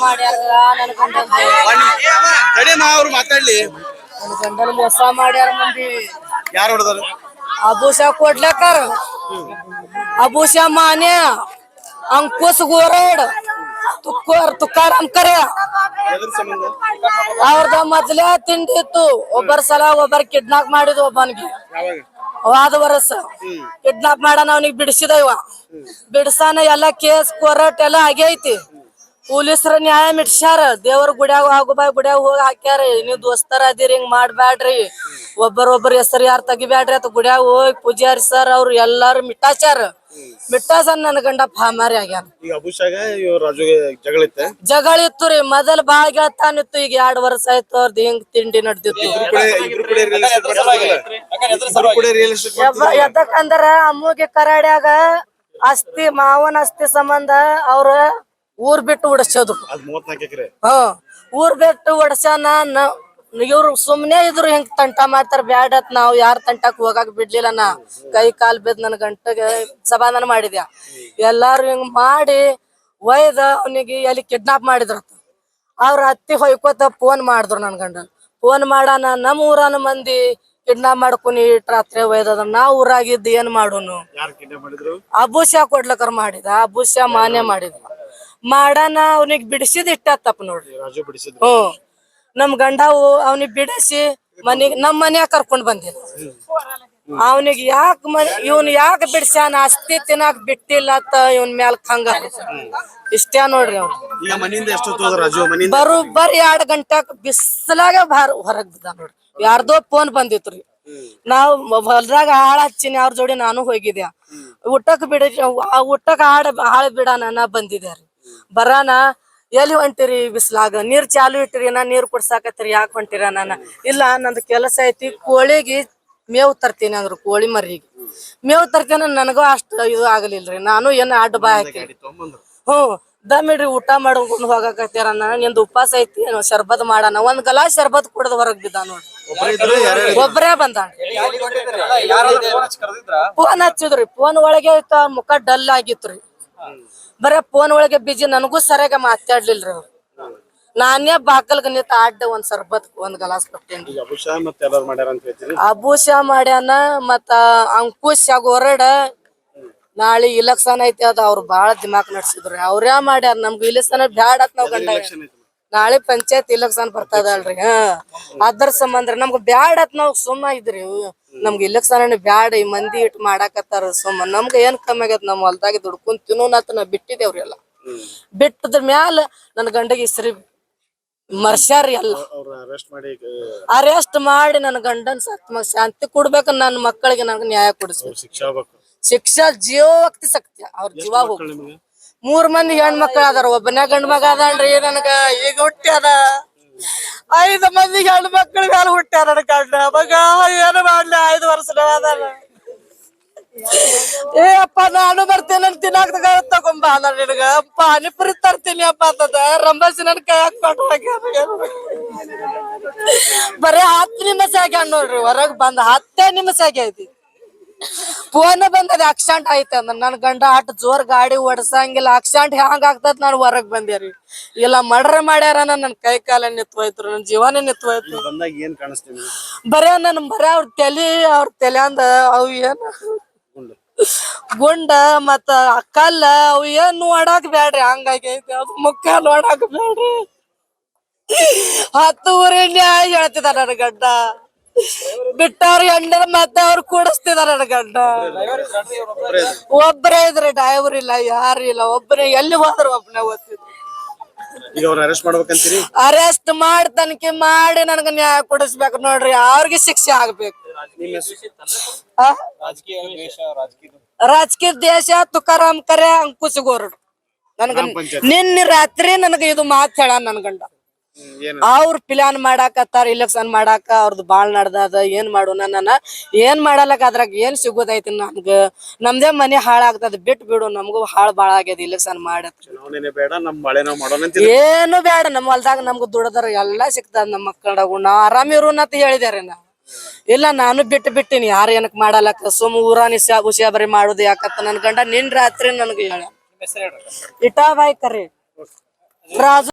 ಮಾಡ್ಯಾರ ನನ್ ಅವ್ರು ಮಾತಾಡ್ಲಿ. ಗಂಡನ ಮೋಸ ಮಾಡ್ಯಾರ ಮಂದಿ. ಯಾರು ಹೊಡೆದಾರ? ಅಬೂಷಾ ಕೊಡ್ಲಕರ್, ಅಬೂಷಾ ಮಾನ್ಯ, अंकुश गोरड, तुकाराम करे ಅವ್ರದ ಮೊದಲೇ ತಿಂಡಿ ಇತ್ತು. ಒಬ್ಬರ ಸಲ ಒಬ್ಬರ ಕಿಡ್ನಾಪ್ ಮಾಡಿದ್ ಒಬ್ಬನಿಗೆ ವಾದ ವರ್ಷ ಕಿಡ್ನಾಪ್ ಮಾಡಾನ. ಅವನಿಗೆ ಬಿಡಿಸಿದ ಇವ ಬಿಡ್ಸಾನ. ಎಲ್ಲ ಕೇಸ್ ಕೋರ್ಟ್ ಎಲ್ಲ ಆಗೈತಿ. ಪೊಲೀಸರ ನ್ಯಾಯ ಮಿಟ್ಸ್ಯಾರ. ದೇವ್ರ ಗುಡ್ಯಾಗ ಆಗುಬಾಯಿ ಗುಡ್ಯಾಗ ಹೋಗಿ ಹಾಕ್ಯಾರ. ನೀವ್ ದೋಸ್ತರ ಅದಿರಿ, ಹಿಂಗ್ ಮಾಡ್ಬ್ಯಾಡ್ರಿ, ಒಬ್ಬರೊಬ್ಬರ ಹೆಸರು ಯಾರು ತೆಗಿಬ್ಯಾಡ್ರಿ ಅಂತ ಗುಡ್ಯಾಗ ಹೋಗಿ ಪೂಜಾರಿ ಸರ್ ಅವ್ರು ಎಲ್ಲಾರು ಮಿಟ್ಟಾಚಾರ. ನನ್ ಗಂಡ ಫಾಮಾರಿ ಆಗ್ಯಾನ. ಜಗಳ ಇತ್ತು ರೀ. ಮೊದಲ್ ಬಾಳ ಗೆಳತಾನಿತ್ತು. ಈಗ 2 ವರ್ಷ ಆಯ್ತು ಅವ್ರದ್ದು ಹಿಂಗ್ ತಿಂಡಿ ನಡ್ದಿತ್ತು. ಎದಕ್ಕಂದ್ರ ಅಮ್ಮಗೆ ಕರಾಡ್ಯಾಗ ಆಸ್ತಿ, ಮಾವನ ಆಸ್ತಿ ಸಂಬಂಧ ಅವ್ರ ಊರ್ ಬಿಟ್ಟು ಉಡಸೋದು. ಊರ್ ಬಿಟ್ಟು ಉಡಸ್ಯಾನ. ಇವ್ರು ಸುಮ್ನೆ ಇದ್ರು ಹಿಂಗ್ ತಂಟ ಮಾಡ್ತಾರ. ಬ್ಯಾಡತ್ ನಾವ್ ಯಾರ ತಂಟಕ್ ಹೋಗಾಕ್ ಬಿಡ್ಲಿಲ್ಲ. ನಾ ಕೈ ಕಾಲ್ ಬಿದ್ ನನ್ ಗಂಟಗೆ ಸಮಾಧಾನ ಮಾಡಿದ್ಯಾ. ಎಲ್ಲಾರು ಹಿಂಗ್ ಮಾಡಿ ಒಯ್ದ ಅವನಿಗೆ ಎಲ್ಲಿ ಕಿಡ್ನಾಪ್ ಮಾಡಿದ್ರ. ಅವ್ರ ಅತ್ತಿ ಹೊಯ್ಕೋತ ಫೋನ್ ಮಾಡಿದ್ರು ನನ್ ಗಂಡನ್. ಫೋನ್ ಮಾಡಾನ, ನಮ್ ಊರನ ಮಂದಿ ಕಿಡ್ನಾಪ್ ಮಾಡ್ಕೊನಿ ಇಟ್ ರಾತ್ರಿ ಒಯ್ದದ, ನಾ ಊರಾಗಿದ್ದು ಏನ್ ಮಾಡೋನು. ಅಬೂಷಾ ಕೊಡ್ಲಕರ್ ಮಾಡಿದ, ಅಬೂಷಾ ಮಾನ್ಯ ಮಾಡಿದ ಮಾಡಾನ. ಅವ್ನಿಗ್ ಬಿಡಿಸಿದ್ ಇಟ್ಟತ್ತಪ್ಪ ನೋಡ್ರಿ. ನಮ್ ಗಂಡ ಅವ್ನಿಗೆ ಬಿಡಿಸಿ ನಮ್ ಮನ್ಯಾಗ ಕರ್ಕೊಂಡ್ ಬಂದಿಲ್ಲ. ಅವನಿಗೆ ಇವ್ನ ಯಾಕ ಬಿಡ್ಸ್ಯಾನ, ಆಸ್ತಿ ತಿನ್ನಾಕ್ ಬಿಟ್ಟಿಲ್ಲ ಅಂತ ಇವನ್ ಮ್ಯಾಲ ಹಂಗ ಇಷ್ಟೇ ನೋಡ್ರಿ. ಅವ್ರು ಬರೋಬ್ಬರಿ 2 ಗಂಟೆಕ್ ಬಿಸ್ಲಾಗ ಹೊರಗ್ ಬಿದ್ದ ನೋಡ್ರಿ. ಯಾರ್ದೋ ಫೋನ್ ಬಂದಿತ್ರಿ. ನಾವ್ ಹೊಲ್ದಾಗ ಹಾಳ ಹಚ್ಚಿನಿ. ಅವ್ರ ಜೋಡಿ ನಾನು ಹೋಗಿದ್ಯಾ. ಊಟಕ್ ಊಟಕ್ ಹಾಳ ಬಿಡಾನ ನಾ ಬಂದಿದ್ಯಾರಿ. ಬರಾನ, ಎಲ್ಲಿ ಹೊಂಟಿರಿ ಬಿಸ್ಲಾಗ, ನೀರ್ ಚಾಲು ಇಟ್ಟಿರಿ, ನಾ ನೀರ್ ಕುಡ್ಸಾಕತ್ತೀರಿ, ಯಾಕೆ ಹೊಂಟಿರ? ಇಲ್ಲ ನಂದು ಕೆಲಸ ಐತಿ, ಕೋಳಿಗೆ ಮೇವ್ ತರ್ತೀನಿ ಅಂದ್ರು. ಕೋಳಿ ಮರಿಗೆ ಮೇವ್ ತರ್ತೀನಿ. ನನಗೂ ಅಷ್ಟು ಇದು ಆಗಲಿಲ್ರಿ. ನಾನು ಏನ್ ಅಡ್ಡ ಬಾಯ್ ಹಾಕಿ ದಮ್ಮಿಡ್ರಿ ಊಟ ಮಾಡ್ಕೊಂಡು ಹೋಗಾಕತ್ಯಾರ. ನಿಂದು ಉಪವಾಸ ಐತಿ, ಶರ್ಬತ್ ಮಾಡಾನ. 1 ಗಲಾಸ್ ಶರ್ಬತ್ ಕುಡ್ದು ಹೊರಗ್ ಬಿದ್ದ ನೋಡ್ರಿ. ಒಬ್ಬರೇ ಬಂದ. ಫೋನ್ ಹಚ್ಚಿದ್ರಿ. ಫೋನ್ ಒಳಗೆ ಐತ, ಮುಖ ಡಲ್ ಆಗಿತ್ರಿ. ಬರೇ ಫೋನ್ ಒಳಗೆ ಬಿಜಿ. ನನಗೂ ಸರಿಯಾಗ ಮಾತಾಡ್ಲಿಲ್ರಿ ಅವ್ರು. ನಾನೇ ಬಾಕಲ್ಗ ನಿಂತ ಅಡ್ಡ 1 ಸರ್ಬತ್ 1 ಗಲಾಸ್ ಕೊಟ್ಟೇನ್ರಿ. ಅಬೂಷಾ ಮಾಡ್ಯಾನ. ಮತ್ತ ಅಂಕುಶ್ ಗೋರಡ್ ನಾಳೆ ಇಲೆಕ್ಷನ್ ಐತಿ. ಅದ ಅವ್ರು ಬಾಳ ದಿಮಾಕ್ ನಡ್ಸಿದ್ರಿ. ಅವ್ರೇ ಮಾಡ್ಯಾರ. ನಮ್ಗೆ ಇಲೆಕ್ಷನ್ ಬ್ಯಾಡತ್ ನಾವ್ ಗಂಡ. ನಾಳೆ ಪಂಚಾಯತ್ ಇಲೆಕ್ಷನ್ ಬರ್ತದಲ್ರಿ. ಅದ್ರ ಸಂಬಂಧ ನಮ್ಗ ಬ್ಯಾಡತ್ ನಾವ್ ಸುಮ್ಮ ಇದ್ರಿ. ನಮ್ಗೆ ಇಲೆಕ್ಷನ್ ಬ್ಯಾಡ, ಈ ಮಂದಿ ಇಟ್ ಮಾಡಾಕತ್ತಾರ ಸುಮ್ಮ. ನಮ್ಗ ಏನ್ ಕಮ್ಮಿ ಆಗೈತ್? ನಮ್ ಹೊಲ್ದಾಗ ದುಡ್ಕೊಂಡ್ ತಿನ್ನೋನತ್ ನಾ ಬಿಟ್ಟಿದೇವ್ರಿ. ಬಿಟ್ಟದ್ರ ಮ್ಯಾಲ ನನ್ ಗಂಡಗೆ ಇಸ್ರಿ ಮರ್ಸ್ಯಾರಿ. ಎಲ್ಲ ಅರೆಸ್ಟ್ ಮಾಡಿ ನನ್ ಗಂಡನ್ ಶಾಂತಿ ಕೊಡ್ಬೇಕ. ನನ್ ಮಕ್ಕಳಿಗೆ ನನ್ಗೆ ನ್ಯಾಯ ಕೊಡಿಸ್ಬೇಕು. ಶಿಕ್ಷಾ ಜೀವೋಕ್ತಿ ಸತ್ಯ. ಅವ್ರ ಜೀವ ಹೋಗ. 3 ಮಂದಿ ಹೆಣ್ಮಕ್ಳ ಅದಾರ. ಒಬ್ಬನೇ ಗಂಡ ಮಗ ಅದನ್ರಿ. ನನ್ಗ ಈಗ ಹುಟ್ಟ್ಯಾರ. 5 ಮಂದಿ ಹೆಣ್ಣು ಮಕ್ಳ ಮ್ಯಾಲ ಹುಟ್ಟ್ಯಾರ ನನ್ ಗಂಡ ಮಗ. ಏನು ಮಾಡ್ಲಿ? 5 ವರ್ಷದ ಅದಾರ. ಏ ಅಪ್ಪ, ನಾನು ಬರ್ತೇನೆ ತಿನ್ನಾಕ ತಗೊಂಬ. ನಿನಗ ಪಾನಿಪುರಿ ತರ್ತೀನಿ ಅಪ್ಪ ಅಂತದ ರಂಬಸಿ ನನ್ ಕೈ ಹಾಕೊಂಡು ಬರೀ 10 ನಿಮಿಷ ಆಗ್ಯಾನ ನೋಡ್ರಿ. ಹೊರಗ್ ಬಂದ 10 ನಿಮಿಷ ಆಗೈತಿ. ಫೋನ್ ಬಂದದ ಆಕ್ಸಿಡೆಂಟ್ ಆಯ್ತ ಅಂದ್ರ. ನನ್ ಗಂಡ ಅಟ್ ಜೋರ್ ಗಾಡಿ ಓಡ್ಸಂಗಿಲ್ಲ. ಆಕ್ಸಿಡೆಂಟ್ ಹ್ಯಾಂಗ ಆಗ್ತದ ನಾನು ಹೊರಗ್ ಬಂದೇರಿ. ಇಲ್ಲ ಮರ್ಡರ್ ಮಾಡ್ಯಾರ. ನನ್ ಕೈ ಕಾಲ ನಿತ್ವೋಯ್ತು, ನನ್ ಜೀವನೇ ನಿತ್ವೋಯ್ತು. ಬರೇ ಅವ್ರ ತಲೆ ಅಂದ ಅವ್ ಏನ್ ಗುಂಡ ಮತ್ತ ಕಲ್ಲ ಅವ್ ಏನ್ ನೋಡಾಕ್ ಬ್ಯಾಡ್ರಿ. ಹಂಗಾಗೈತಿ. ಅದು ಮುಖ ನೋಡಾಕ್ ಬ್ಯಾಡ್ರಿ. 10 ಊರಿನ ಹೇಳ್ತಿದ ನನ್ ಗಂಡ. ಬಿಟ್ಟವ್ರ ಹೆಣ್ಣ ಮತ್ತೆ ಅವ್ರು ಕೂಡಿಸ್ತಿದಾರ ನನ್ ಗಂಡ. ಒಬ್ಬರೇ ಇದ್ರಿ, ಡ್ರೈವರ್ ಇಲ್ಲ, ಯಾರು ಇಲ್ಲ. ಒಬ್ಬನೇ ಎಲ್ಲಿ ಹೋದ್ರು ಒಬ್ಬನೇ ಓದ್ತಿದ್ರು. ಅರೆಸ್ಟ್ ಮಾಡಿ ತನಿಖೆ ಮಾಡಿ ನನ್ಗ ನ್ಯಾಯ ಕೊಡಿಸ್ಬೇಕು ನೋಡ್ರಿ. ಅವ್ರಿಗೆ ಶಿಕ್ಷೆ ಆಗ್ಬೇಕು. ರಾಜಕೀಯ ದೇಶ ತುಕಾರಾಮ್ ಕರೆ ಅಂಕುಶ್ ಗೋರಡ್. ನನ್ಗ ನಿನ್ನೆ ರಾತ್ರಿ ನನಗ ಇದು ಮಾತ್ ಹೇಳ ನನ್ ಗಂಡ. ಅವ್ರ ಪ್ಲಾನ್ ಮಾಡಾಕತ್ತಾರ ಇಲೆಕ್ಷನ್ ಮಾಡಾಕ. ಅವ್ರದ್ದು ಬಾಳ್ ನಡ್ದದ. ಏನ್ ಮಾಡೋಣ? ಏನ್ ಮಾಡಲಕ್ಕ ಅದ್ರಾಗ ಏನ್ ಸಿಗೋದೈತಿ? ನಮ್ಗ ನಮ್ದೇ ಮನೆ ಹಾಳಾಗ್ತದ. ಬಿಟ್ ಬಿಡು, ನಮಗೂ ಹಾಳ್ ಬಾಳ ಆಗ್ಯದ ಇಲೆಕ್ಷನ್ ಮಾಡತ್. ಏನು ಬೇಡ. ನಮ್ ಹೊಲ್ದಾಗ ನಮ್ಗ ದುಡದ್ರ ಎಲ್ಲಾ ಸಿಕ್ತದ. ನಮ್ ಮಕ್ಕಳಾಗು ನಾ ಆರಾಮ್ ಇರೋನಂತ ಹೇಳಿದಾರೆ. ನಾ ಇಲ್ಲ, ನಾನು ಬಿಟ್ಟಿನಿ. ಯಾರ ಏನಕ್ ಮಾಡಲಕ್ಕ. ಸುಮ್ ಊರಾನಿ ಹುಷಾ ಬರಿ ಮಾಡುದು ಯಾಕತ್ತ ನನ್ ಗಂಡ ನಿನ್ ರಾತ್ರಿ ನನ್ಗ ಹೇಳ. ಇಟಾಬಾಯಿ ಕರಿ ರಾಜು